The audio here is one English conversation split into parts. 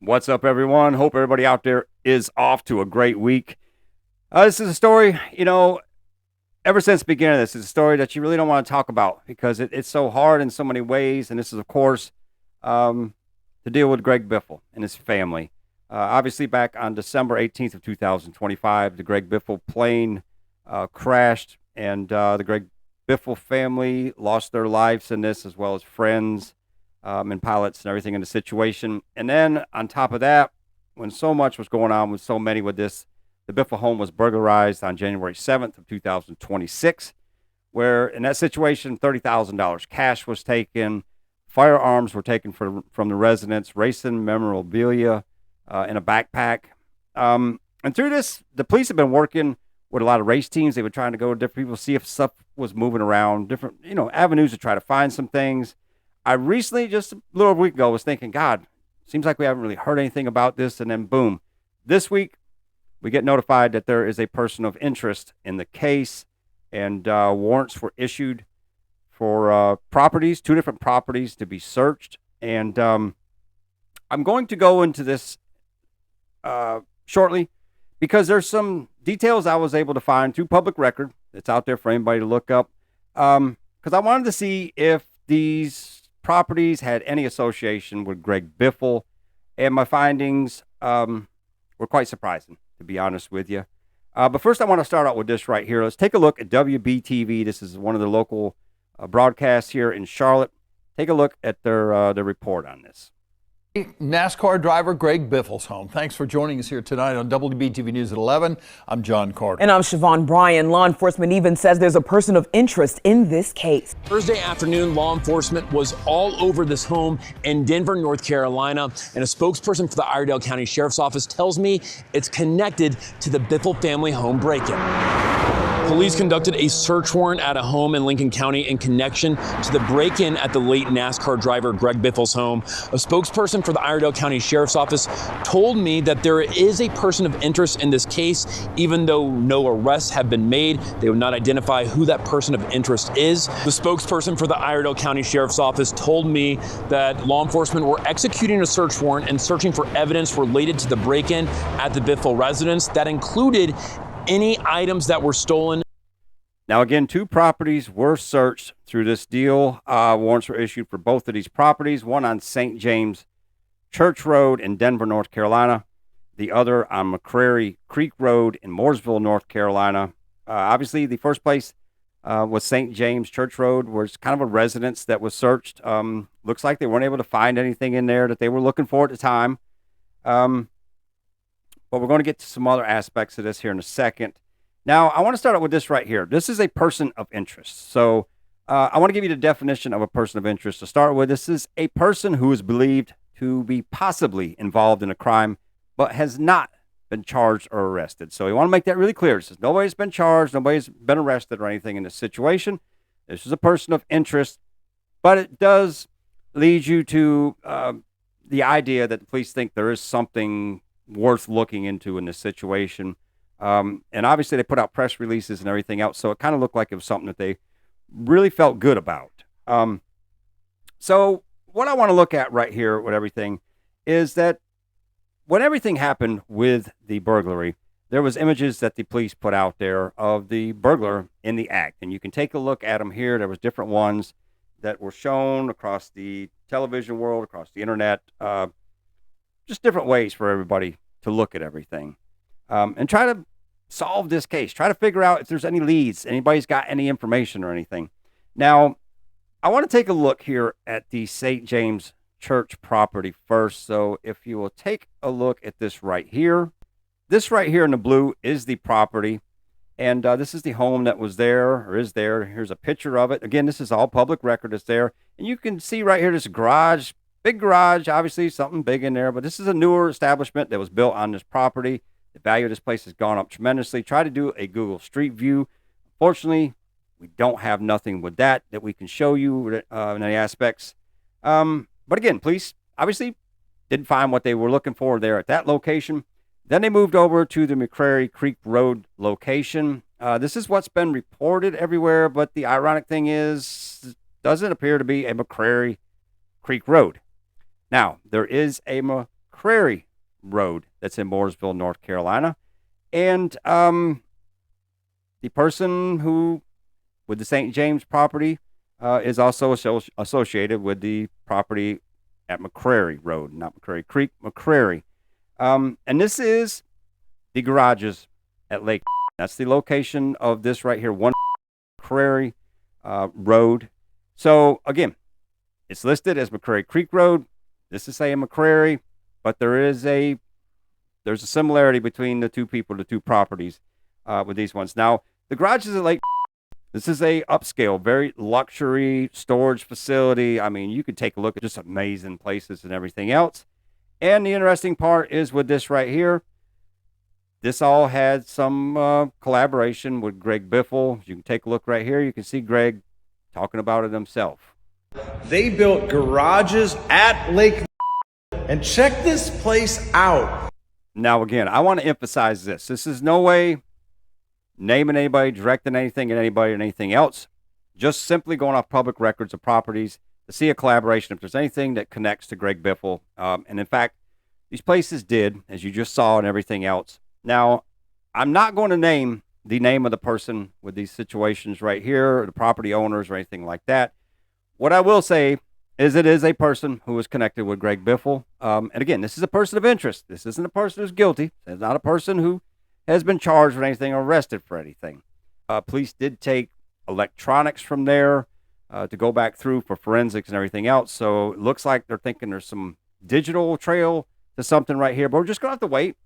What's up, everyone? Hope everybody out there is off to a great week. This is a story, ever since the beginning of this, it's a story that you really don't want to talk about because it's so hard in so many ways. And this is, of course, to deal with Greg Biffle and his family. Obviously, back on December 18th of 2025, the Greg Biffle plane crashed, and the Greg Biffle family lost their lives in this, as well as friends and pilots and everything in the situation. And then on top of that, when so much was going on with so many with this, the Biffle home was burglarized on January 7th of 2026, where in that situation, $30,000 cash was taken, firearms were taken from the residents, racing memorabilia in a backpack. And through this, the police have been working with a lot of race teams. They were trying to go to different people, see if stuff was moving around, different, avenues to try to find some things. I recently, just a little week ago, was thinking, God, seems like we haven't really heard anything about this. And then boom, this week, we get notified that there is a person of interest in the case, and warrants were issued for properties, 2 different properties to be searched. And I'm going to go into this shortly because there's some details I was able to find through public record that's out there for anybody to look up. Because I wanted to see if these properties had any association with Greg Biffle, and my findings were quite surprising, to be honest with you. But first, I want to start out with this right here. Let's take a look at WBTV. This is one of the local broadcasts here in Charlotte. Take a look at their report on this. NASCAR driver Greg Biffle's home. Thanks for joining us here tonight on WBTV News at 11. I'm John Carter. And I'm Siobhan Bryan. Law enforcement even says there's a person of interest in this case. Thursday afternoon, law enforcement was all over this home in Denver, North Carolina, and a spokesperson for the Iredell County Sheriff's Office tells me it's connected to the Biffle family home break-in. Police conducted a search warrant at a home in Lincoln County in connection to the break-in at the late NASCAR driver Greg Biffle's home. A spokesperson for the Iredell County Sheriff's Office told me that there is a person of interest in this case. Even though no arrests have been made, they would not identify who that person of interest is. The spokesperson for the Iredell County Sheriff's Office told me that law enforcement were executing a search warrant and searching for evidence related to the break-in at the Biffle residence that included any items that were stolen. Now, again, 2 properties were searched through this deal. Warrants were issued for both of these properties, one on St. James Church Road in Denver, North Carolina, the other on McCrary Creek Road in Mooresville, North Carolina. Obviously, the first place was St. James Church Road, where it's kind of a residence that was searched. Looks like they weren't able to find anything in there that they were looking for at the time. But we're going to get to some other aspects of this here in a second. Now, I want to start out with this right here. This is a person of interest. So I want to give you the definition of a person of interest. To start with, this is a person who is believed to be possibly involved in a crime, but has not been charged or arrested. So we want to make that really clear. It says nobody's been charged, nobody's been arrested or anything in this situation. This is a person of interest, but it does lead you to the idea that the police think there is something worth looking into in this situation. And obviously they put out press releases and everything else, so it kind of looked like it was something that they really felt good about. So what I want to look at right here with everything is that when everything happened with the burglary, there was images that the police put out there of the burglar in the act, and you can take a look at them here. There was different ones that were shown across the television world, across the internet, just different ways for everybody to look at everything. And try to solve this case. Try to figure out if there's any leads, anybody's got any information or anything. Now, I want to take a look here at the St. James Church property first. So if you will take a look at this right here. This right here in the blue is the property. And this is the home that was there or is there. Here's a picture of it. Again, this is all public record. It's there. And you can see right here this garage, big garage, obviously something big in there. But this is a newer establishment that was built on this property. The value of this place has gone up tremendously. Try to do a Google Street View. Fortunately, we don't have nothing with that we can show you in any aspects. But again, police obviously didn't find what they were looking for there at that location. Then they moved over to the McCrary Creek Road location. This is what's been reported everywhere, but the ironic thing is, it doesn't appear to be a McCrary Creek Road. Now, there is a McCrary Road that's in Mooresville, North Carolina. And the person who, with the St. James property, is also associated with the property at McCrary Road, not McCrary Creek, McCrary. And this is the garages at Lake. That's the location of this right here, 1 McCrary Road. So, again, it's listed as McCrary Creek Road. This is saying McCrary, but there's a similarity between the two people, the two properties with these ones. Now, the garages at Lake, this is a upscale, very luxury storage facility. I mean, you could take a look at just amazing places and everything else. And the interesting part is with this right here, this all had some collaboration with Greg Biffle. You can take a look right here. You can see Greg talking about it himself. They built garages at Lake, and check this place out. Now, again, I want to emphasize this. This is no way naming anybody, directing anything at anybody or anything else. Just simply going off public records of properties to see a collaboration, if there's anything that connects to Greg Biffle. And in fact, these places did, as you just saw and everything else. Now, I'm not going to name the name of the person with these situations right here, or the property owners or anything like that. What I will say is it is a person who is connected with Greg Biffle. And again, this is a person of interest. This isn't a person who's guilty. It's not a person who has been charged with anything or arrested for anything. Police did take electronics from there to go back through for forensics and everything else. So it looks like they're thinking there's some digital trail to something right here. But we're just going to have to wait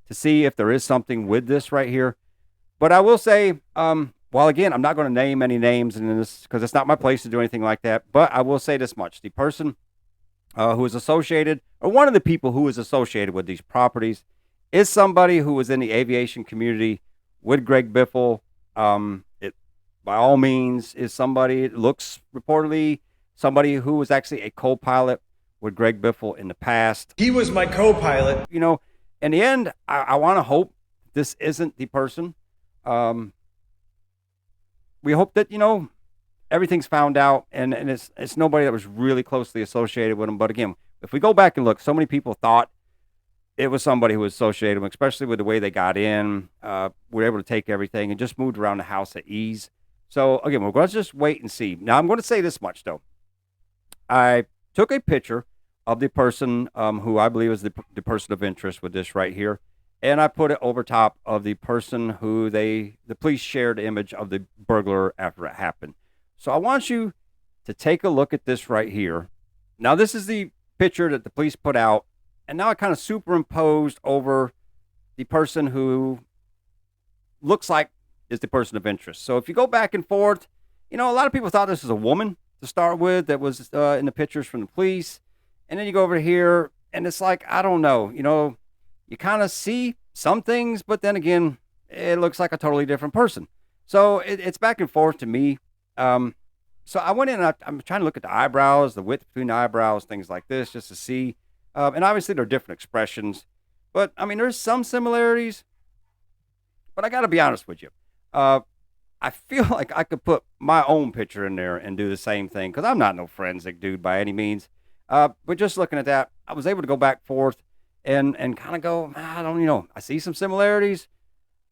to see if there is something with this right here. But I will say, well, again, I'm not going to name any names in this because it's not my place to do anything like that. But I will say this much. The person who is associated, or one of the people who is associated with these properties, is somebody who was in the aviation community with Greg Biffle. It, by all means, is somebody, it looks reportedly, somebody who was actually a co-pilot with Greg Biffle in the past. He was my co-pilot. You know, in the end, I want to hope this isn't the person. We hope that, you know, everything's found out and it's nobody that was really closely associated with him. But again, if we go back and look, so many people thought it was somebody who was associated with him, especially with the way they got in, were able to take everything and just moved around the house at ease. So again, we're going to just wait and see. Now, I'm going to say this much though. I took a picture of the person who I believe is the person of interest with this right here. And I put it over top of the person who the police shared the image of the burglar after it happened. So I want you to take a look at this right here. Now, this is the picture that the police put out. And now I kind of superimposed over the person who looks like is the person of interest. So if you go back and forth, you know, a lot of people thought this was a woman to start with that was in the pictures from the police. And then you go over here and it's like, I don't know, you know, you kind of see some things, but then again, it looks like a totally different person. So it's back and forth to me. So I went in and I'm trying to look at the eyebrows, the width between the eyebrows, things like this, just to see. And obviously there are different expressions, but I mean, there's some similarities, but I got to be honest with you. I feel like I could put my own picture in there and do the same thing because I'm not no forensic dude by any means. But just looking at that, I was able to go back forth and kind of go, I don't, you know, I see some similarities.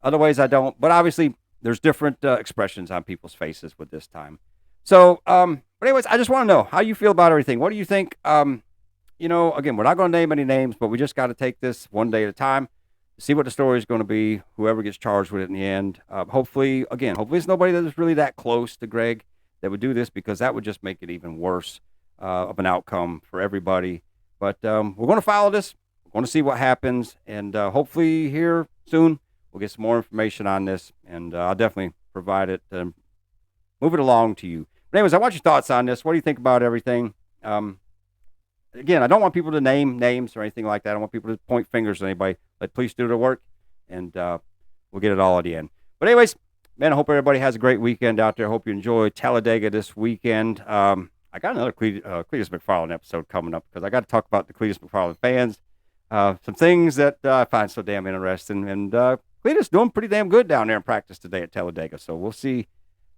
Other ways I don't. But obviously, there's different expressions on people's faces with this time. So, but anyways, I just want to know how you feel about everything. What do you think? You know, again, we're not going to name any names, but we just got to take this one day at a time, see what the story is going to be, whoever gets charged with it in the end. Hopefully it's nobody that is really that close to Greg that would do this because that would just make it even worse of an outcome for everybody. But we're going to follow this. We're going to see what happens. And hopefully here soon we'll get some more information on this. And I'll definitely provide it and move it along to you. But anyways, I want your thoughts on this. What do you think about everything? Again, I don't want people to name names or anything like that. I don't want people to point fingers at anybody. Let police do their work, and we'll get it all at the end. But anyways, man, I hope everybody has a great weekend out there. I hope you enjoy Talladega this weekend. I got another Cletus McFarland episode coming up because I got to talk about the Cletus McFarland fans. Some things that I find so damn interesting. And Cletus doing pretty damn good down there in practice today at Talladega. So we'll see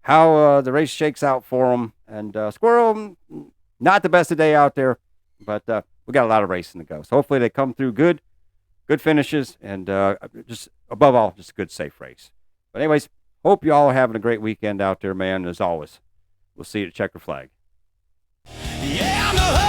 how the race shakes out for him. And Squirrel, not the best of day out there. But we got a lot of racing to go. So hopefully they come through good finishes, and just above all, just a good, safe race. But anyways, hope you all are having a great weekend out there, man. As always, we'll see you at Checker Flag. Yeah, I'm the